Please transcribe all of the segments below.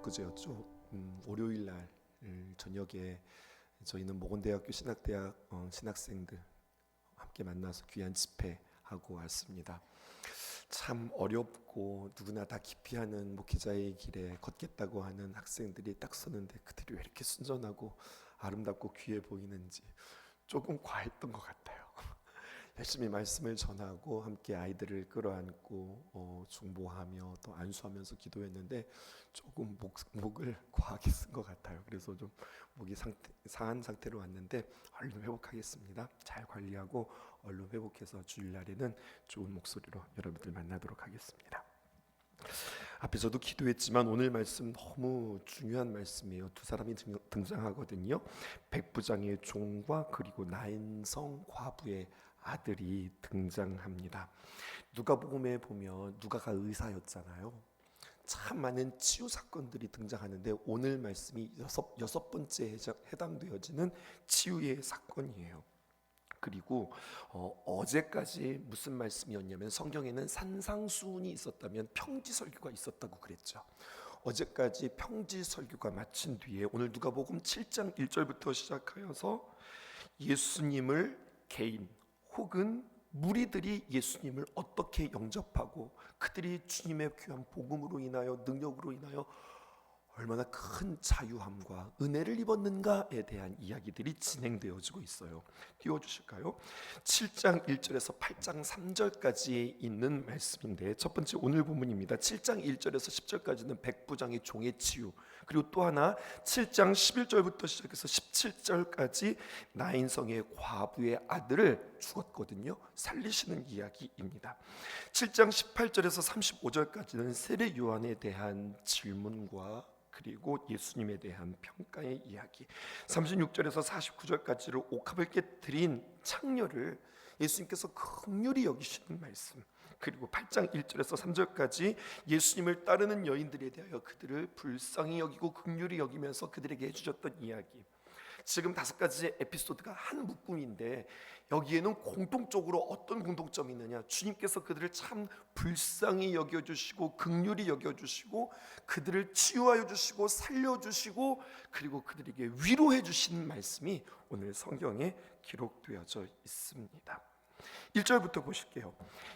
엊그제였죠. 월요일 날 저녁에 저희는 모건대학교 신학대학 신학생들 함께 만나서 귀한 집회하고 왔습니다. 참 어렵고 누구나 다 기피하는 목회자의 길에 걷겠다고 하는 학생들이 딱 서는데 그들이 왜 이렇게 순전하고 아름답고 귀해 보이는지 조금 과했던 것 같아요. 열심히 말씀을 전하고 함께 아이들을 끌어안고 중보하며 또 안수하면서 기도했는데 조금 목을 과하게 쓴 것 같아요. 그래서 좀 목이 상한 상태로 왔는데 얼른 회복하겠습니다. 잘 관리하고 얼른 회복해서 주일날에는 좋은 목소리로 여러분들 만나도록 하겠습니다. 앞에서도 기도했지만 오늘 말씀 너무 중요한 말씀이에요. 두 사람이 등장하거든요. 백부장의 종과 그리고 나인성 과부의 아들이 등장합니다. 누가복음에 보면 누가가 의사였잖아요. 참 많은 치유 사건들이 등장하는데 오늘 말씀이 여섯 번째 해당되어지는 치유의 사건이에요. 그리고 어제까지 무슨 말씀이었냐면 성경에는 산상수훈이 있었다면 평지설교가 있었다고 그랬죠. 어제까지 평지설교가 마친 뒤에 오늘 누가복음 7장 1절부터 시작하여서 예수님을 개인 혹은 무리들이 예수님을 어떻게 영접하고 그들이 주님의 귀한 복음으로 인하여 능력으로 인하여 얼마나 큰 자유함과 은혜를 입었는가에 대한 이야기들이 진행되어지고 있어요. 띄워주실까요? 7장 1절에서 8장 3절까지 있는 말씀인데 첫 번째 오늘 본문입니다. 7장 1절에서 10절까지는 백부장의 종의 치유, 그리고 또 하나 7장 11절부터 시작해서 17절까지 나인성의 과부의 아들을 죽었거든요. 살리시는 이야기입니다. 7장 18절에서 35절까지는 세례 요한에 대한 질문과 그리고 예수님에 대한 평가의 이야기, 36절에서 49절까지를 옥합을 깨뜨린 창녀를 예수님께서 긍휼히 여기시는 말씀, 그리고 8장 1절에서 3절까지 예수님을 따르는 여인들에 대하여 그들을 불쌍히 여기고 긍휼히 여기면서 그들에게 해주셨던 이야기. 지금 5가지의 에피소드가 한 묶음인데 여기에는 공통적으로 어떤 공통점이 있느냐, 주님께서 그들을 참 불쌍히 여겨주시고 긍휼히 여겨주시고 그들을 치유하여 주시고 살려주시고 그리고 그들에게 위로해 주시는 말씀이 오늘 성경에 기록되어져 있습니다. 1절부터 보실게요.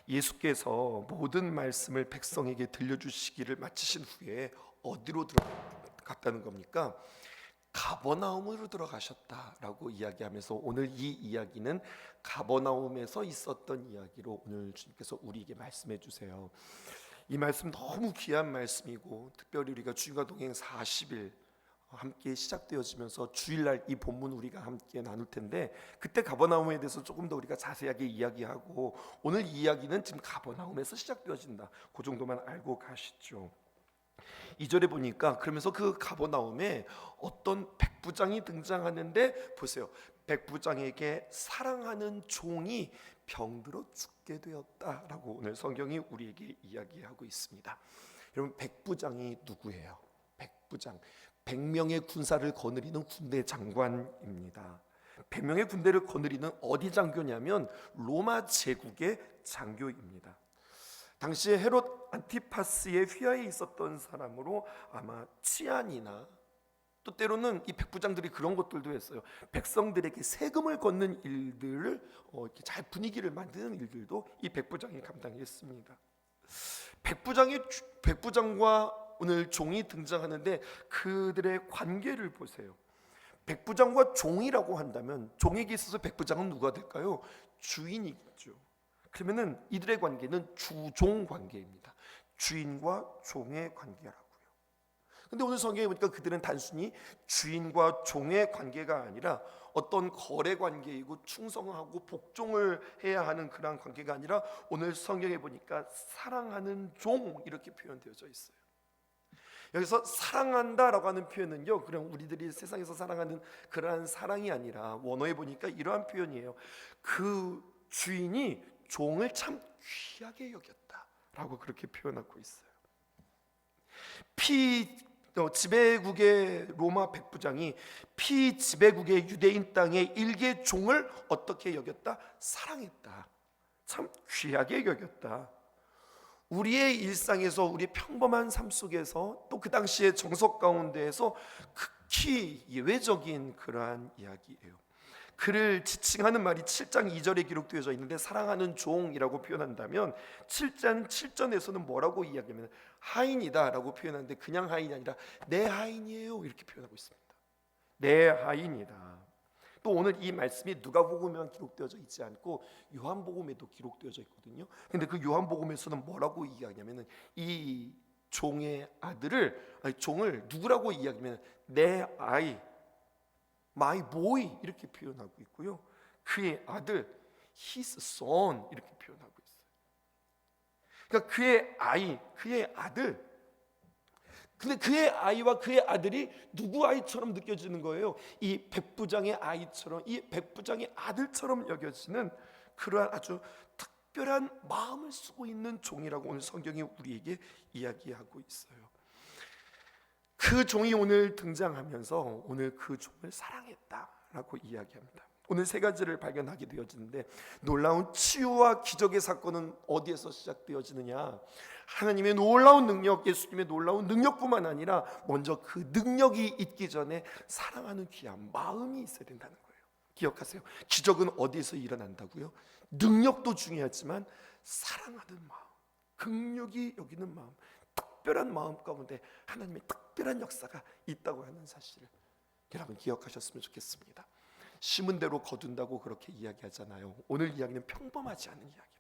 예수께서 모든 말씀을 백성에게 들려주시기를 마치신 후에 어디로 들어갔다는 겁니까? 가버나움으로 들어가셨다라고 이야기하면서 오늘 이 이야기는 가버나움에서 있었던 이야기로 오늘 주님께서 우리에게 말씀해 주세요. 이 말씀 너무 귀한 말씀이고 특별히 우리가 주님과 동행 40일 함께 시작되어지면서 주일날 이 본문 우리가 함께 나눌 텐데 그때 가버나움에 대해서 조금 더 우리가 자세하게 이야기하고 오늘 이 이야기는 지금 가버나움에서 시작되어진다, 그 정도만 알고 가시죠. 2절에 보니까 그러면서 그 가버나움에 어떤 백부장이 등장하는데 보세요. 백부장에게 사랑하는 종이 병들어 죽게 되었다라고 오늘 성경이 우리에게 이야기하고 있습니다. 여러분, 백부장이 누구예요? 백부장, 100명의 군사를 거느리는 군대 장관입니다. 100명의 군대를 거느리는 어디 장교냐면 로마 제국의 장교입니다. 당시에 헤롯 안티파스의 휘하에 있었던 사람으로 아마 치안이나 또 때로는 이 백부장들이 그런 것들도 했어요. 백성들에게 세금을 걷는 일들을 이렇게 잘 분위기를 만드는 일들도 이 백부장이 감당했습니다. 백부장과 오늘 종이 등장하는데 그들의 관계를 보세요. 백부장과 종이라고 한다면 종에게 있어서 백부장은 누가 될까요? 주인이겠죠. 그러면은 이들의 관계는 주종 관계입니다. 주인과 종의 관계라고요. 근데 오늘 성경에 보니까 그들은 단순히 주인과 종의 관계가 아니라 어떤 거래 관계이고 충성하고 복종을 해야 하는 그런 관계가 아니라 오늘 성경에 보니까 사랑하는 종 이렇게 표현되어져 있어요. 여기서 사랑한다라고 하는 표현은요, 그냥 우리들이 세상에서 사랑하는 그러한 사랑이 아니라 원어에 보니까 이러한 표현이에요. 그 주인이 종을 참 귀하게 여겼다라고 그렇게 표현하고 있어요. 지배국의 로마 백부장이 지배국의 유대인 땅의 일개 종을 어떻게 여겼다? 사랑했다. 참 귀하게 여겼다. 우리의 일상에서, 우리의 평범한 삶 속에서, 또 그 당시의 정석 가운데에서 극히 예외적인 그러한 이야기예요. 그를 지칭하는 말이 7장 2절에 기록되어져 있는데, 사랑하는 종이라고 표현한다면 7장 7절에서는 뭐라고 이야기하면 하인이다 라고 표현하는데, 그냥 하인이 아니라 내 하인이에요 이렇게 표현하고 있습니다. 내 하인이다. 또 오늘 이 말씀이 누가복음에만 기록되어져 있지 않고 요한복음에도 기록되어져 있거든요. 근데 그 요한복음에서는 뭐라고 이야기하냐면, 이 종의 종을 누구라고 이야기하면 내 아이, my boy 이렇게 표현하고 있고요. 그의 아들, his son 이렇게 표현하고 있어요. 그러니까 그의 아이, 그의 아들. 근데 그의 아이와 그의 아들이 누구 아이처럼 느껴지는 거예요? 이 백부장의 아이처럼, 이 백부장의 아들처럼 여겨지는 그러한 아주 특별한 마음을 쓰고 있는 종이라고 오늘 성경이 우리에게 이야기하고 있어요. 그 종이 오늘 등장하면서 오늘 그 종을 사랑했다라고 이야기합니다. 오늘 세 가지를 발견하게 되어지는데, 놀라운 치유와 기적의 사건은 어디에서 시작되어지느냐? 하나님의 놀라운 능력, 예수님의 놀라운 능력뿐만 아니라 먼저 그 능력이 있기 전에 사랑하는 귀한 마음이 있어야 된다는 거예요. 기억하세요. 기적은 어디에서 일어난다고요? 능력도 중요하지만 사랑하는 마음, 긍휼히 여기는 마음, 특별한 마음 가운데 하나님의 특별한 역사가 있다고 하는 사실을 여러분 기억하셨으면 좋겠습니다. 심은 대로 거둔다고 그렇게 이야기하잖아요. 오늘 이야기는 평범하지 않은 이야기라고요.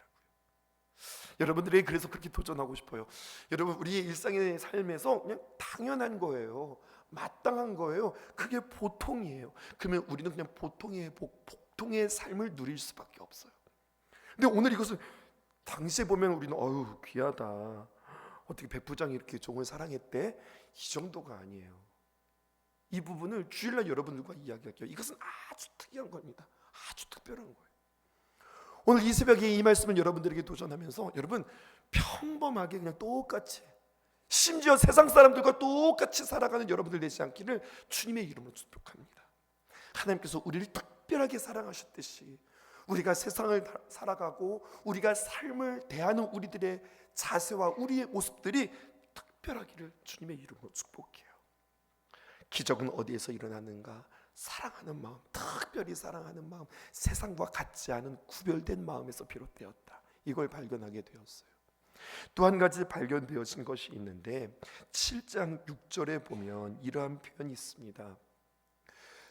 여러분들에게 그래서 그렇게 도전하고 싶어요. 여러분, 우리의 일상의 삶에서 그냥 당연한 거예요. 마땅한 거예요. 그게 보통이에요. 그러면 우리는 그냥 보통의 복, 보통의 삶을 누릴 수밖에 없어요. 근데 오늘 이것을 당시에 보면 우리는 어휴 귀하다, 어떻게 백부장이 이렇게 종을 사랑했대? 이 정도가 아니에요. 이 부분을 주일날 여러분들과 이야기할게요. 이것은 아주 특이한 겁니다. 아주 특별한 거예요. 오늘 이 새벽에 이 말씀을 여러분들에게 도전하면서, 여러분 평범하게 그냥 똑같이, 심지어 세상 사람들과 똑같이 살아가는 여러분들 되지 않기를 주님의 이름으로 축복합니다. 하나님께서 우리를 특별하게 사랑하셨듯이 우리가 세상을 살아가고 우리가 삶을 대하는 우리들의 자세와 우리의 모습들이 특별하기를 주님의 이름으로 축복해요. 기적은 어디에서 일어나는가? 사랑하는 마음, 특별히 사랑하는 마음, 세상과 같지 않은 구별된 마음에서 비롯되었다. 이걸 발견하게 되었어요. 또 한 가지 발견되어진 것이 있는데, 7장 6절에 보면 이러한 표현이 있습니다.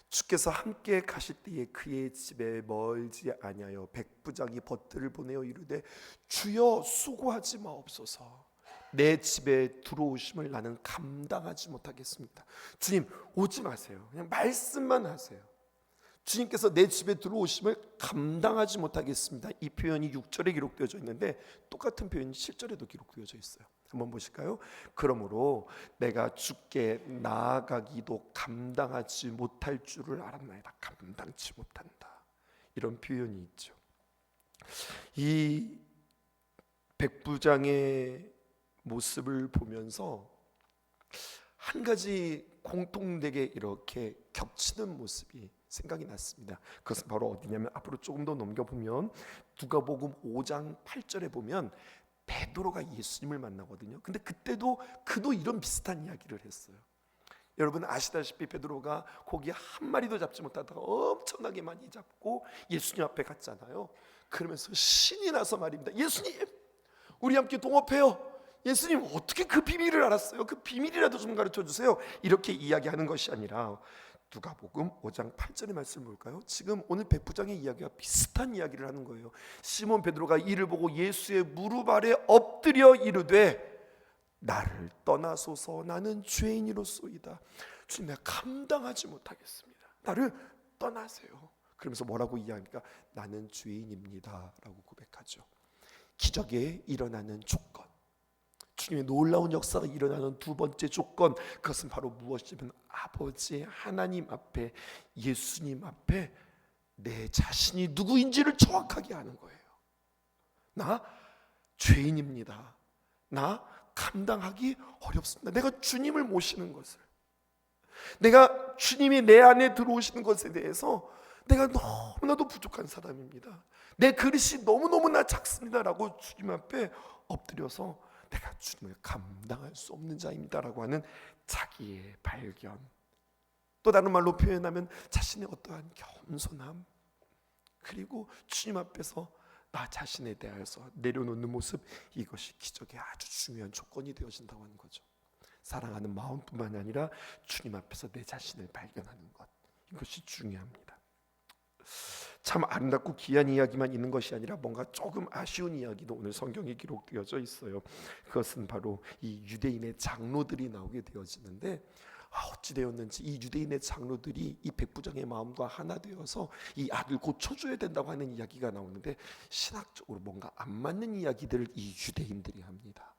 주께서 함께 가실 때에 그의 집에 멀지 아니하여 백부장이 벗들을 보내어 이르되, 주여 수고하지 마옵소서. 내 집에 들어오심을 나는 감당하지 못하겠습니다. 주님 오지 마세요. 그냥 말씀만 하세요. 주님께서 내 집에 들어오심을 감당하지 못하겠습니다. 이 표현이 6절에 기록되어져 있는데 똑같은 표현이 7절에도 기록되어져 있어요. 한번 보실까요? 그러므로 내가 주께 나아가기도 감당하지 못할 줄을 알았나이다. 감당치 못한다. 이런 표현이 있죠. 이 백부장의 모습을 보면서 한 가지 공통되게 이렇게 겹치는 모습이 생각이 났습니다. 그것은 바로 어디냐면, 앞으로 조금 더 넘겨보면 누가복음 5장 8절에 보면 베드로가 예수님을 만나거든요. 근데 그때도 그도 이런 비슷한 이야기를 했어요. 여러분 아시다시피 베드로가 고기 한 마리도 잡지 못하다가 엄청나게 많이 잡고 예수님 앞에 갔잖아요. 그러면서 신이 나서 말입니다. 예수님, 우리 함께 동업해요. 예수님 어떻게 그 비밀을 알았어요? 그 비밀이라도 좀 가르쳐 주세요. 이렇게 이야기하는 것이 아니라 누가복음 5장 8절의 말씀을 볼까요? 지금 오늘 백부장의 이야기와 비슷한 이야기를 하는 거예요. 시몬 베드로가 이를 보고 예수의 무릎 아래 엎드려 이르되, 나를 떠나소서, 나는 죄인이로소이다. 주님, 내가 감당하지 못하겠습니다. 나를 떠나세요. 그러면서 뭐라고 이야기합니까? 나는 죄인입니다 라고 고백하죠. 기적에 일어나는 조건, 주님의 놀라운 역사가 일어나는 두 번째 조건, 그것은 바로 무엇이냐면 아버지 하나님 앞에, 예수님 앞에 내 자신이 누구인지를 정확하게 아는 거예요. 나 죄인입니다. 나 감당하기 어렵습니다. 내가 주님을 모시는 것을, 내가 주님이 내 안에 들어오시는 것에 대해서 내가 너무나도 부족한 사람입니다. 내 그릇이 너무너무나 작습니다 라고 주님 앞에 엎드려서 내가 주님을 감당할 수 없는 자입니다라고 하는 자기의 발견, 또 다른 말로 표현하면 자신의 어떠한 겸손함, 그리고 주님 앞에서 나 자신에 대해서 내려놓는 모습, 이것이 기적의 아주 중요한 조건이 되어진다고 하는 거죠. 사랑하는 마음뿐만 아니라 주님 앞에서 내 자신을 발견하는 것, 이것이 중요합니다. 참 아름답고 귀한 이야기만 있는 것이 아니라 뭔가 조금 아쉬운 이야기도 오늘 성경에 기록되어져 있어요. 그것은 바로 이 유대인의 장로들이 나오게 되어지는데, 어찌 되었는지 이 유대인의 장로들이 이 백부장의 마음과 하나 되어서 이 아들 고쳐줘야 된다고 하는 이야기가 나오는데, 신학적으로 뭔가 안 맞는 이야기들을 이 유대인들이 합니다.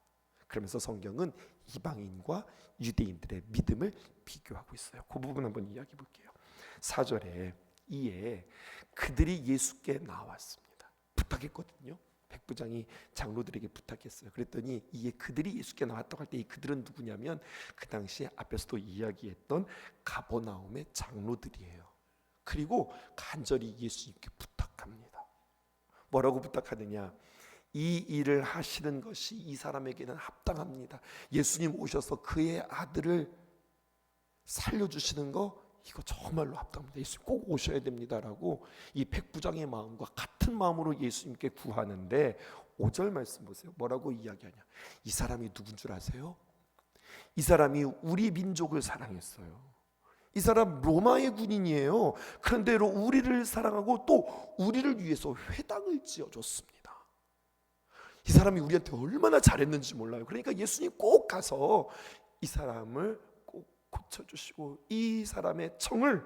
그러면서 성경은 이방인과 유대인들의 믿음을 비교하고 있어요. 그 부분 한번 이야기해 볼게요. 4절에 이에 그들이 예수께 나왔습니다. 부탁했거든요. 백부장이 장로들에게 부탁했어요. 그랬더니 이에 그들이 예수께 나왔다고 할 때 이 그들은 누구냐면 그 당시에 앞에서도 이야기했던 가버나움의 장로들이에요. 그리고 간절히 예수님께 부탁합니다. 뭐라고 부탁하느냐? 이 일을 하시는 것이 이 사람에게는 합당합니다. 예수님 오셔서 그의 아들을 살려주시는 거, 이거 정말로 합당합니다. 예수님 꼭 오셔야 됩니다라고 이 백부장의 마음과 같은 마음으로 예수님께 구하는데, 5절 말씀 보세요. 뭐라고 이야기하냐? 이 사람이 누군 줄 아세요? 이 사람이 우리 민족을 사랑했어요. 이 사람 로마의 군인이에요. 그런데 우리를 사랑하고 또 우리를 위해서 회당을 지어줬습니다. 이 사람이 우리한테 얼마나 잘했는지 몰라요. 그러니까 예수님 꼭 가서 이 사람을 고쳐주시고 이 사람의 청을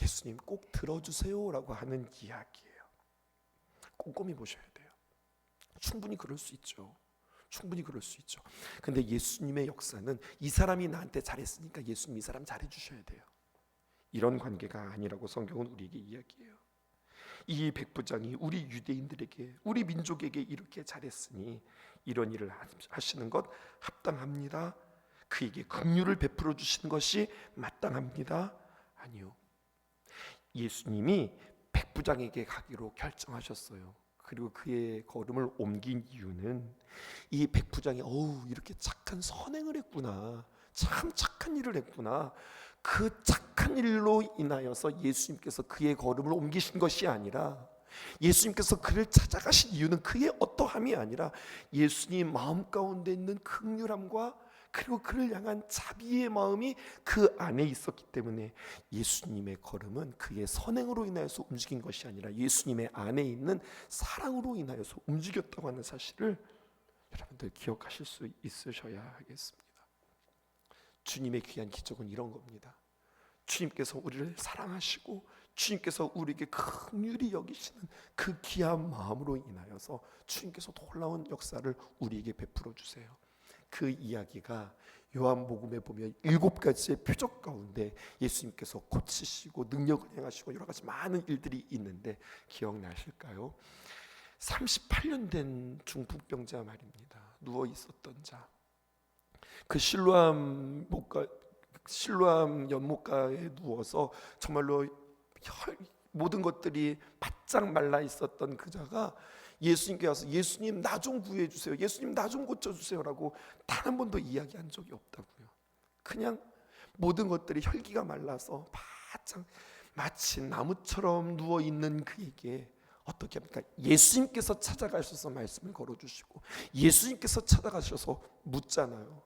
예수님 꼭 들어주세요라고 하는 이야기예요. 꼼꼼히 보셔야 돼요. 충분히 그럴 수 있죠. 충분히 그럴 수 있죠. 근데 예수님의 역사는 이 사람이 나한테 잘했으니까 예수님 이 사람 잘해주셔야 돼요. 이런 관계가 아니라고 성경은 우리에게 이야기해요. 이 백부장이 우리 유대인들에게, 우리 민족에게 이렇게 잘했으니 이런 일을 하시는 것 합당합니다. 그에게 긍휼을 베풀어 주시는 것이 마땅합니다. 아니요. 예수님이 백부장에게 가기로 결정하셨어요. 그리고 그의 걸음을 옮긴 이유는 이 백부장이 이렇게 착한 선행을 했구나, 참 착한 일을 했구나, 그 착한 일로 인하여서 예수님께서 그의 걸음을 옮기신 것이 아니라, 예수님께서 그를 찾아가신 이유는 그의 어떠함이 아니라 예수님 마음 가운데 있는 긍휼함과 그리고 그를 향한 자비의 마음이 그 안에 있었기 때문에 예수님의 걸음은 그의 선행으로 인하여서 움직인 것이 아니라 예수님의 안에 있는 사랑으로 인하여서 움직였다고 하는 사실을 여러분들 기억하실 수 있으셔야 하겠습니다. 주님의 귀한 기적은 이런 겁니다. 주님께서 우리를 사랑하시고 주님께서 우리에게 긍휼히 여기시는 그 귀한 마음으로 인하여서 주님께서 놀라운 역사를 우리에게 베풀어 주세요. 그 이야기가 요한복음에 보면 7가지의 표적 가운데 예수님께서 고치시고 능력을 행하시고 여러 가지 많은 일들이 있는데 기억나실까요? 38년 된 중풍병자 말입니다. 누워 있었던 자. 그 실로암 연못가에 누워서 정말로 모든 것들이 바짝 말라 있었던 그 자가 예수님께 와서 예수님 나 좀 구해 주세요, 예수님 나 좀 고쳐 주세요라고 단 한 번도 이야기한 적이 없다고요. 그냥 모든 것들이 혈기가 말라서 바짝 마치 나무처럼 누워 있는 그에게 어떻게 합니까? 예수님께서 찾아가셔서 말씀을 걸어 주시고 예수님께서 찾아가셔서 묻잖아요.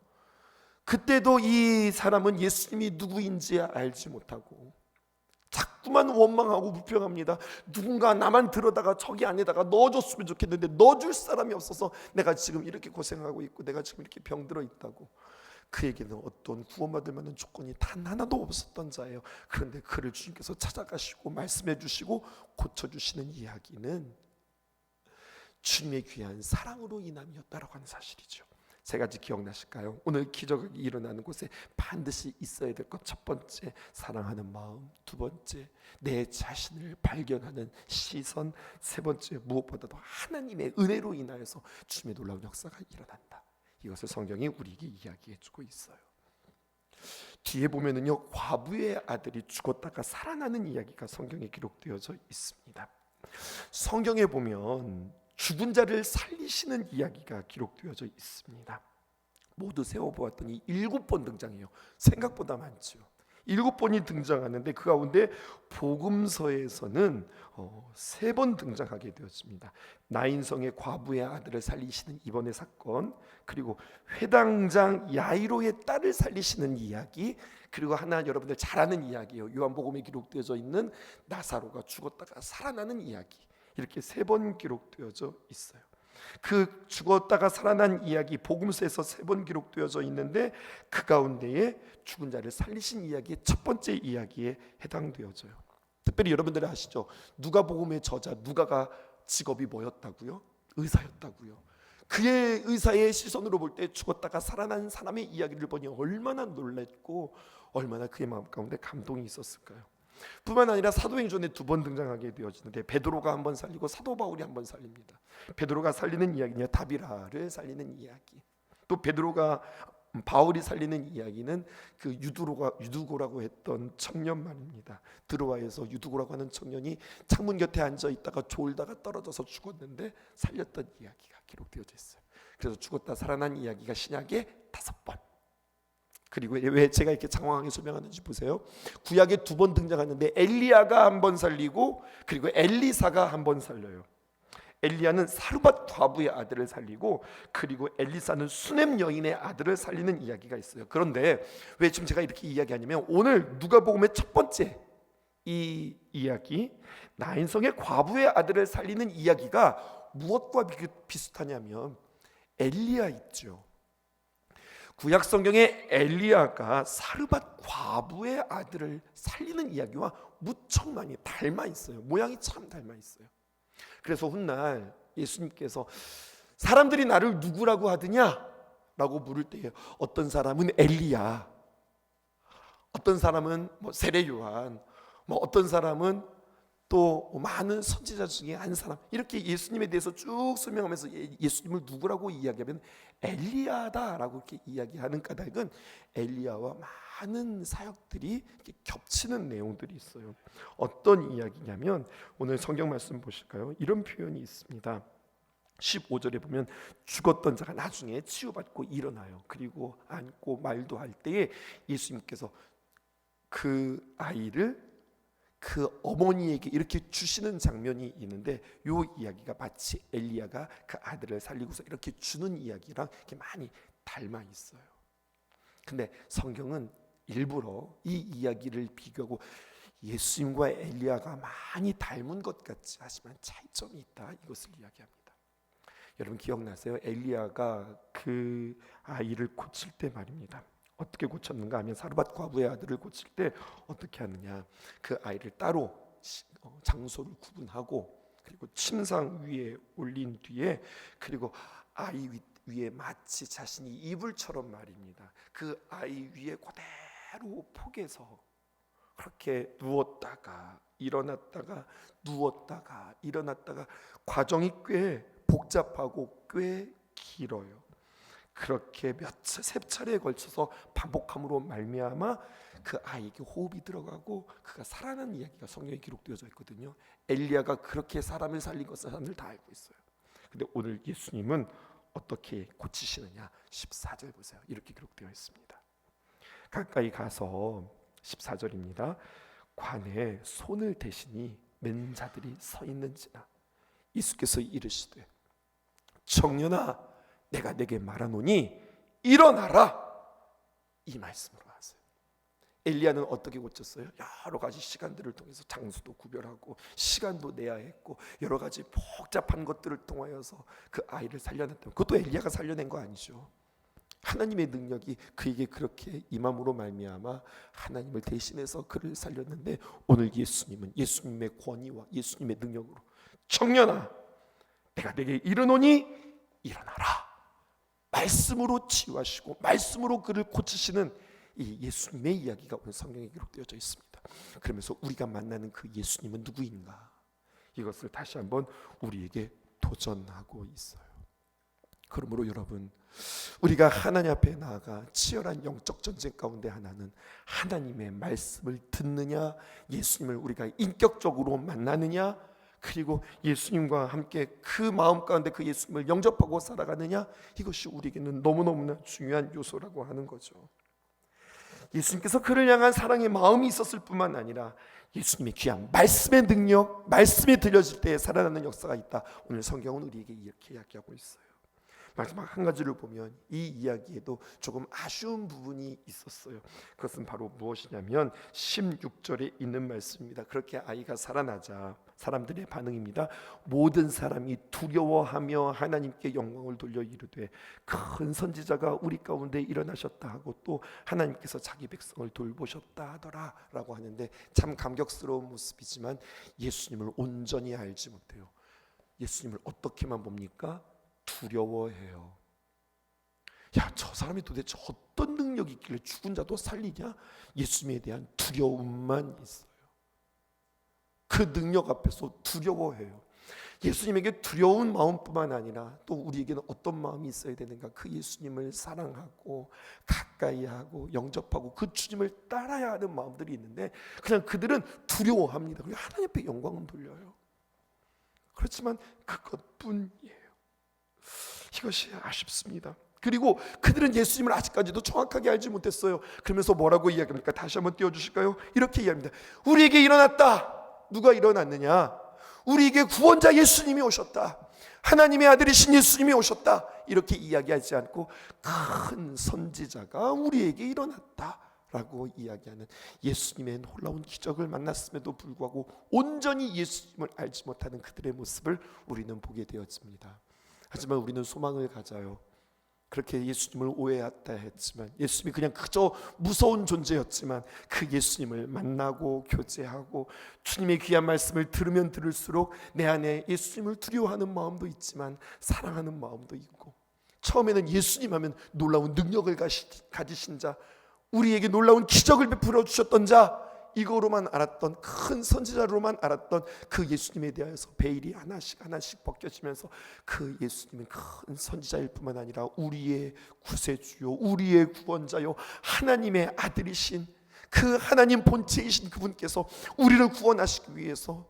그때도 이 사람은 예수님이 누구인지 알지 못하고 자꾸만 원망하고 불평합니다. 누군가 나만 들어다가 저기 안에다가 넣어줬으면 좋겠는데 넣어줄 사람이 없어서 내가 지금 이렇게 고생하고 있고 내가 지금 이렇게 병들어 있다고. 그에게는 어떤 구원받을 만한 조건이 단 하나도 없었던 자예요. 그런데 그를 주님께서 찾아가시고 말씀해 주시고 고쳐주시는 이야기는 주님의 귀한 사랑으로 인함이었다라고 하는 사실이죠. 세 가지 기억나실까요? 오늘 기적이 일어나는 곳에 반드시 있어야 될 것, 첫 번째 사랑하는 마음, 두 번째 내 자신을 발견하는 시선, 세 번째 무엇보다도 하나님의 은혜로 인하여서 주님의 놀라운 역사가 일어난다. 이것을 성경이 우리에게 이야기해주고 있어요. 뒤에 보면은요, 과부의 아들이 죽었다가 살아나는 이야기가 성경에 기록되어져 있습니다. 성경에 보면 죽은 자를 살리시는 이야기가 기록되어져 있습니다. 모두 세어보았더니 7번 등장해요. 생각보다 많죠. 7번이 등장하는데 그 가운데 복음서에서는 3번 등장하게 되었습니다. 나인성의 과부의 아들을 살리시는 이번의 사건, 그리고 회당장 야이로의 딸을 살리시는 이야기, 그리고 하나 여러분들 잘 아는 이야기예요. 요한복음에 기록되어져 있는 나사로가 죽었다가 살아나는 이야기. 이렇게 3번 기록되어져 있어요. 그 죽었다가 살아난 이야기 복음서에서 3번 기록되어져 있는데 그 가운데에 죽은 자를 살리신 이야기의 첫 번째 이야기에 해당되어져요. 특별히 여러분들이 아시죠? 누가복음의 저자 누가가 직업이 뭐였다고요? 의사였다고요. 그의 의사의 시선으로 볼 때 죽었다가 살아난 사람의 이야기를 보니 얼마나 놀랐고 얼마나 그의 마음 가운데 감동이 있었을까요? 뿐만 아니라 사도행전에 2번 등장하게 되어지는데 베드로가 한 번 살리고 사도 바울이 한 번 살립니다. 베드로가 살리는 이야기는 다비라를 살리는 이야기, 또 베드로가 바울이 살리는 이야기는 그 유두고라고 했던 청년 말입니다. 드로아에서 유두고라고 하는 청년이 창문 곁에 앉아 있다가 졸다가 떨어져서 죽었는데 살렸던 이야기가 기록되어져 있어요. 그래서 죽었다 살아난 이야기가 신약에 5번. 그리고 왜 제가 이렇게 장황하게 설명하는지 보세요. 구약에 2번 등장하는데 엘리야가 한 번 살리고 그리고 엘리사가 한 번 살려요. 엘리야는 사르밧 과부의 아들을 살리고 그리고 엘리사는 수넴 여인의 아들을 살리는 이야기가 있어요. 그런데 왜 지금 제가 이렇게 이야기하냐면 오늘 누가복음의 첫 번째 이 이야기 나인성의 과부의 아들을 살리는 이야기가 무엇과 비슷하냐면 엘리야 있죠. 구약 성경에 엘리야가 사르밧 과부의 아들을 살리는 이야기와 무척 많이 닮아 있어요. 모양이 참 닮아 있어요. 그래서 훗날 예수님께서 사람들이 나를 누구라고 하느냐? 라고 물을 때 어떤 사람은 엘리야, 어떤 사람은 세례 요한, 어떤 사람은 또 많은 선지자 중에 한 사람, 이렇게 예수님에 대해서 쭉 설명하면서 예수님을 누구라고 이야기하면 엘리야다라고 이렇게 이야기하는 까닭은 엘리야와 많은 사역들이 이렇게 겹치는 내용들이 있어요. 어떤 이야기냐면 오늘 성경 말씀 보실까요? 이런 표현이 있습니다. 15절에 보면 죽었던 자가 나중에 치유받고 일어나요. 그리고 앉고 말도 할 때에 예수님께서 그 아이를 그 어머니에게 이렇게 주시는 장면이 있는데 이 이야기가 마치 엘리야가 그 아들을 살리고서 이렇게 주는 이야기랑 이렇게 많이 닮아 있어요. 근데 성경은 일부러 이 이야기를 비교하고 예수님과 엘리야가 많이 닮은 것 같지 하지만 차이점이 있다, 이것을 이야기합니다. 여러분 기억나세요? 엘리야가 그 아이를 고칠 때 말입니다. 어떻게 고쳤는가 하면 사르밧 과부의 아들을 고칠 때 어떻게 하느냐, 그 아이를 따로 장소를 구분하고 그리고 침상 위에 올린 뒤에 그리고 아이 위에 마치 자신이 이불처럼 말입니다. 그 아이 위에 그대로 포개서 그렇게 누웠다가 일어났다가 누웠다가 일어났다가 과정이 꽤 복잡하고 꽤 길어요. 그렇게 세 차례에 걸쳐서 반복함으로 말미암아 그 아이에게 호흡이 들어가고 그가 살아난 이야기가 성경에 기록되어져 있거든요. 엘리야가 그렇게 사람을 살린 것을 사람들 다 알고 있어요. 근데 오늘 예수님은 어떻게 고치시느냐? 14절 보세요. 이렇게 기록되어 있습니다. 가까이 가서 14절입니다. 관에 손을 대시니 맨 자들이 서 있는지나 예수께서 이르시되 청년아 내가 내게 말하노니 일어나라, 이 말씀으로 하세요. 엘리야는 어떻게 고쳤어요? 여러 가지 시간들을 통해서 장소도 구별하고 시간도 내야 했고 여러 가지 복잡한 것들을 통하여서 그 아이를 살려냈다. 그것도 엘리야가 살려낸 거 아니죠. 하나님의 능력이 그에게 그렇게 임함으로 말미암아 하나님을 대신해서 그를 살렸는데 오늘 예수님은 예수님의 권위와 예수님의 능력으로 청년아 내가 내게 이르노니 일어나라, 말씀으로 치유하시고 말씀으로 그를 고치시는 이 예수님의 이야기가 오늘 성경에 기록되어져 있습니다. 그러면서 우리가 만나는 그 예수님은 누구인가, 이것을 다시 한번 우리에게 도전하고 있어요. 그러므로 여러분, 우리가 하나님 앞에 나아가 치열한 영적 전쟁 가운데 하나는 하나님의 말씀을 듣느냐, 예수님을 우리가 인격적으로 만나느냐, 그리고 예수님과 함께 그 마음 가운데 그 예수님을 영접하고 살아가느냐, 이것이 우리에게는 너무너무나 중요한 요소라고 하는 거죠. 예수님께서 그를 향한 사랑의 마음이 있었을 뿐만 아니라 예수님의 귀한 말씀의 능력, 말씀이 들려질 때 살아나는 역사가 있다. 오늘 성경은 우리에게 이렇게 이야기하고 있어요. 마지막 한 가지를 보면 이 이야기에도 조금 아쉬운 부분이 있었어요. 그것은 바로 무엇이냐면 16절에 있는 말씀입니다. 그렇게 아이가 살아나자 사람들의 반응입니다. 모든 사람이 두려워하며 하나님께 영광을 돌려 이르되 큰 선지자가 우리 가운데 일어나셨다 하고 또 하나님께서 자기 백성을 돌보셨다 하더라 라고 하는데, 참 감격스러운 모습이지만 예수님을 온전히 알지 못해요. 예수님을 어떻게만 봅니까? 두려워해요. 야, 저 사람이 도대체 어떤 능력이 있길래 죽은 자도 살리냐? 예수님에 대한 두려움만 있어요. 그 능력 앞에서 두려워해요. 예수님에게 두려운 마음뿐만 아니라 또 우리에게는 어떤 마음이 있어야 되는가? 그 예수님을 사랑하고 가까이 하고 영접하고 그 주님을 따라야 하는 마음들이 있는데 그냥 그들은 두려워합니다. 그리고 하나님 앞에 영광은 돌려요. 그렇지만 그것뿐이에요. 이것이 아쉽습니다. 그리고 그들은 예수님을 아직까지도 정확하게 알지 못했어요. 그러면서 뭐라고 이야기합니까? 다시 한번 띄워주실까요? 이렇게 이야기합니다. 우리에게 일어났다. 누가 일어났느냐? 우리에게 구원자 예수님이 오셨다. 하나님의 아들이신 예수님이 오셨다. 이렇게 이야기하지 않고 큰 선지자가 우리에게 일어났다 라고 이야기하는 예수님의 놀라운 기적을 만났음에도 불구하고 온전히 예수님을 알지 못하는 그들의 모습을 우리는 보게 되었습니다. 하지만 우리는 소망을 가져요. 그렇게 예수님을 오해했다 했지만 예수님이 그냥 그저 무서운 존재였지만 그 예수님을 만나고 교제하고 주님의 귀한 말씀을 들으면 들을수록 내 안에 예수님을 두려워하는 마음도 있지만 사랑하는 마음도 있고, 처음에는 예수님 하면 놀라운 능력을 가지신 자, 우리에게 놀라운 기적을 베풀어 주셨던 자, 이거로만 알았던, 큰 선지자로만 알았던 그 예수님에 대해서 베일이 하나씩 하나씩 벗겨지면서 그 예수님은 큰 선지자일 뿐만 아니라 우리의 구세주요, 우리의 구원자요, 하나님의 아들이신 그 하나님 본체이신 그분께서 우리를 구원하시기 위해서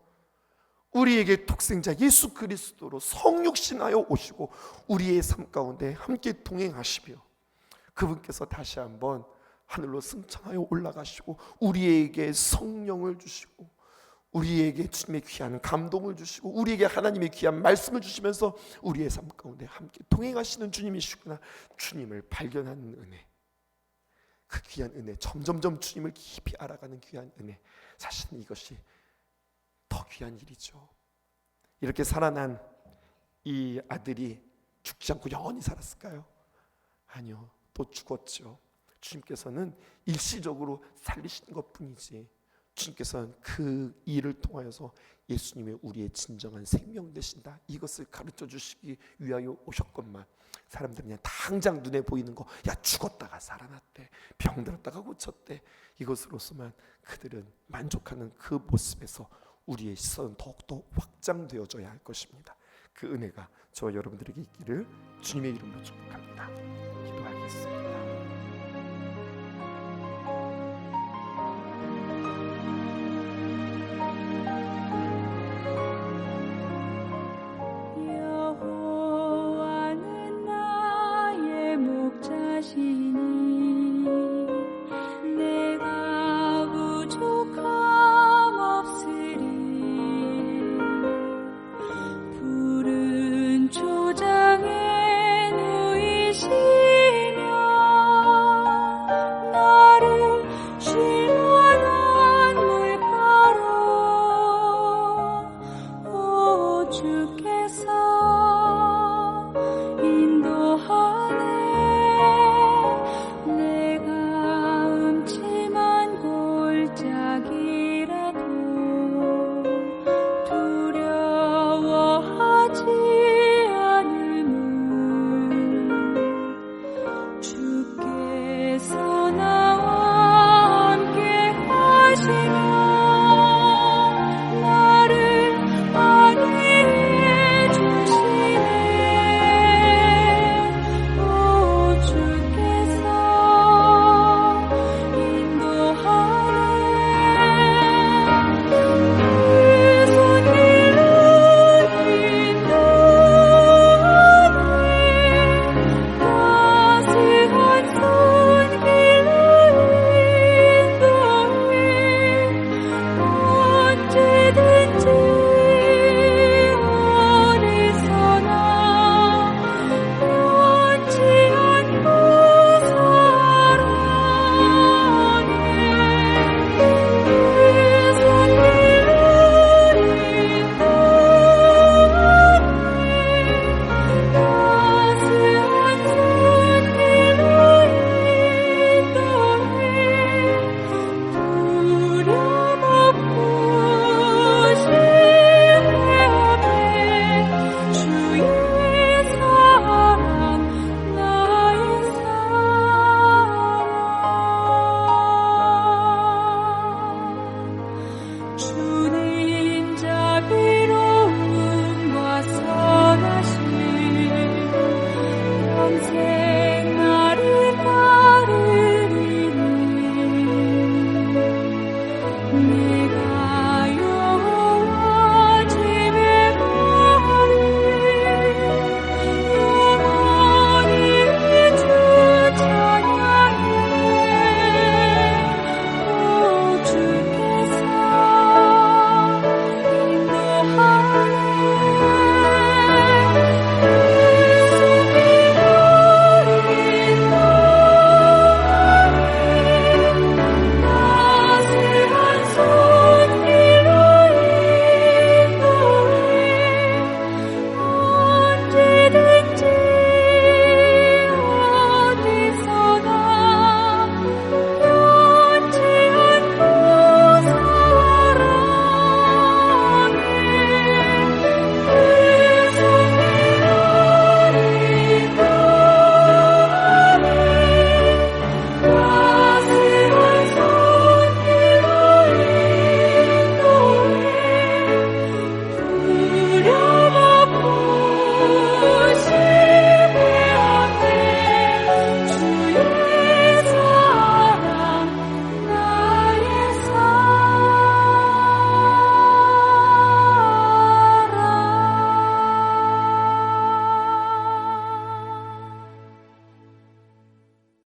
우리에게 독생자 예수 그리스도로 성육신하여 오시고 우리의 삶 가운데 함께 동행하시며 그분께서 다시 한번 하늘로 승천하여 올라가시고 우리에게 성령을 주시고 우리에게 주님의 귀한 감동을 주시고 우리에게 하나님의 귀한 말씀을 주시면서 우리의 삶 가운데 함께 동행하시는 주님이시구나, 주님을 발견하는 은혜, 그 귀한 은혜, 점점점 주님을 깊이 알아가는 귀한 은혜, 사실은 이것이 더 귀한 일이죠. 이렇게 살아난 이 아들이 죽지 않고 영원히 살았을까요? 아니요, 또 죽었죠. 주님께서는 일시적으로 살리신 것뿐이지 주님께서는 그 일을 통하여서 예수님의 우리의 진정한 생명 되신다, 이것을 가르쳐 주시기 위하여 오셨건만 사람들은 그냥 당장 눈에 보이는 거, 야 죽었다가 살아났대, 병들었다가 고쳤대, 이것으로서만 그들은 만족하는 그 모습에서 우리의 시선은 더욱더 확장되어져야 할 것입니다. 그 은혜가 저와 여러분들에게 있기를 주님의 이름으로 축복합니다.